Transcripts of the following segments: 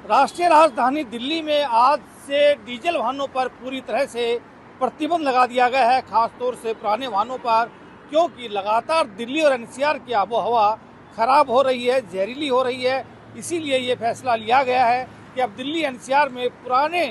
राष्ट्रीय राजधानी दिल्ली में आज से डीजल वाहनों पर पूरी तरह से प्रतिबंध लगा दिया गया है, खासतौर से पुराने वाहनों पर, क्योंकि लगातार दिल्ली और एनसीआर की आबोहवा खराब हो रही है, जहरीली हो रही है। इसीलिए ये फैसला लिया गया है कि अब दिल्ली एनसीआर में पुराने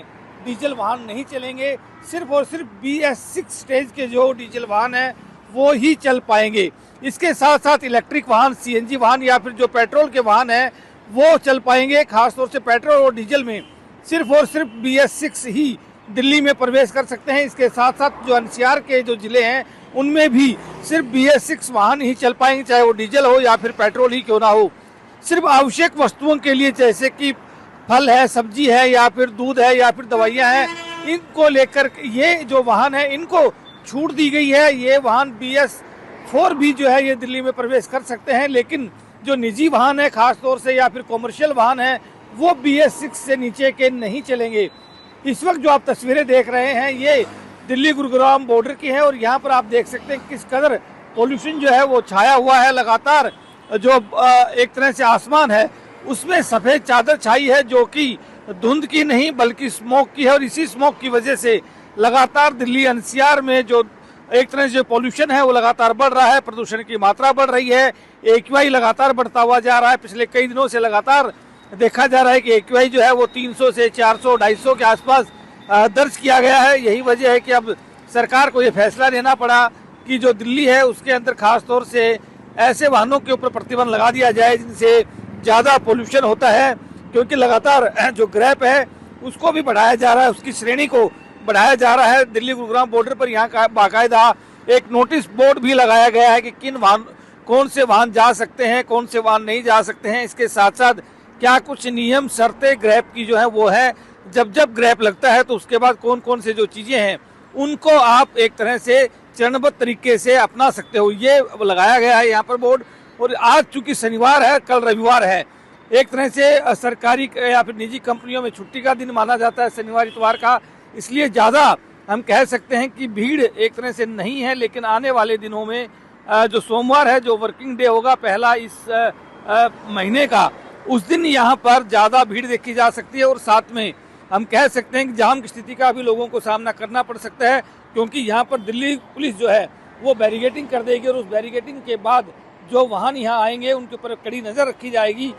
डीजल वाहन नहीं चलेंगे, सिर्फ और सिर्फ BS6 स्टेज के जो डीजल वाहन हैं वो ही चल पाएंगे। इसके साथ साथ इलेक्ट्रिक वाहन, CNG वाहन या फिर जो पेट्रोल के वाहन हैं वो चल पाएंगे। खासतौर से पेट्रोल और डीजल में सिर्फ और सिर्फ BS6 ही दिल्ली में प्रवेश कर सकते हैं। इसके साथ साथ जो एनसीआर के जो जिले हैं उनमें भी सिर्फ BS6 वाहन ही चल पाएंगे, चाहे वो डीजल हो या फिर पेट्रोल ही क्यों ना हो। सिर्फ आवश्यक वस्तुओं के लिए, जैसे कि फल है, सब्जी है या फिर दूध है या फिर दवाइयाँ हैं, इनको लेकर ये जो वाहन है इनको छूट दी गई है। ये वाहन BS4 भी जो है ये दिल्ली में प्रवेश कर सकते हैं, लेकिन जो निजी वाहन है खास तौर से या फिर कॉमर्शियल वाहन है वो BS6 से नीचे के नहीं चलेंगे। इस वक्त जो आप तस्वीरें देख रहे हैं ये दिल्ली गुरुग्राम बॉर्डर की है और यहाँ पर आप देख सकते हैं किस कदर पोल्यूशन जो है वो छाया हुआ है। लगातार जो एक तरह से आसमान है उसमें सफ़ेद चादर छाई है, जो कि धुंध की नहीं बल्कि स्मोक की है। और इसी स्मोक की वजह से लगातार दिल्ली एनसीआर में जो एक तरह से पोल्यूशन है वो लगातार बढ़ रहा है, प्रदूषण की मात्रा बढ़ रही है। AQI लगातार बढ़ता हुआ जा रहा है। पिछले कई दिनों से लगातार देखा जा रहा है कि AQI जो है वो 300 से 400 250 के आसपास दर्ज किया गया है। यही वजह है कि अब सरकार को ये फैसला लेना पड़ा कि जो दिल्ली है उसके अंदर खास तौर से ऐसे वाहनों के ऊपर प्रतिबंध लगा दिया जाए जिनसे ज़्यादा पोल्यूशन होता है, क्योंकि लगातार जो ग्रैप है उसको भी बढ़ाया जा रहा है, उसकी श्रेणी को बढ़ाया जा रहा है। दिल्ली गुरुग्राम बॉर्डर पर यहाँ का बाकायदा एक नोटिस बोर्ड भी लगाया गया है कि कौन से वाहन जा सकते हैं, कौन से वाहन नहीं जा सकते हैं। इसके साथ साथ क्या कुछ नियम शर्तें ग्रैप की जो है वो है, जब ग्रैप लगता है तो उसके बाद कौन कौन से जो चीज़ें हैं उनको आप एक तरह से चरणबद्ध तरीके से अपना सकते हो, ये लगाया गया है यहाँ पर बोर्ड। और आज चूंकि शनिवार है, कल रविवार है, एक तरह से सरकारी या फिर निजी कंपनियों में छुट्टी का दिन माना जाता है शनिवार इतवार का, इसलिए ज़्यादा हम कह सकते हैं कि भीड़ एक तरह से नहीं है। लेकिन आने वाले दिनों में जो सोमवार है, जो वर्किंग डे होगा पहला इस महीने का, उस दिन यहाँ पर ज़्यादा भीड़ देखी जा सकती है। और साथ में हम कह सकते हैं कि जाम की स्थिति का भी लोगों को सामना करना पड़ सकता है, क्योंकि यहाँ पर दिल्ली पुलिस जो है वो बैरिकेडिंग कर देगी और उस बैरिकेडिंग के बाद जो वाहन यहाँ आएंगे उनके ऊपर कड़ी नज़र रखी जाएगी।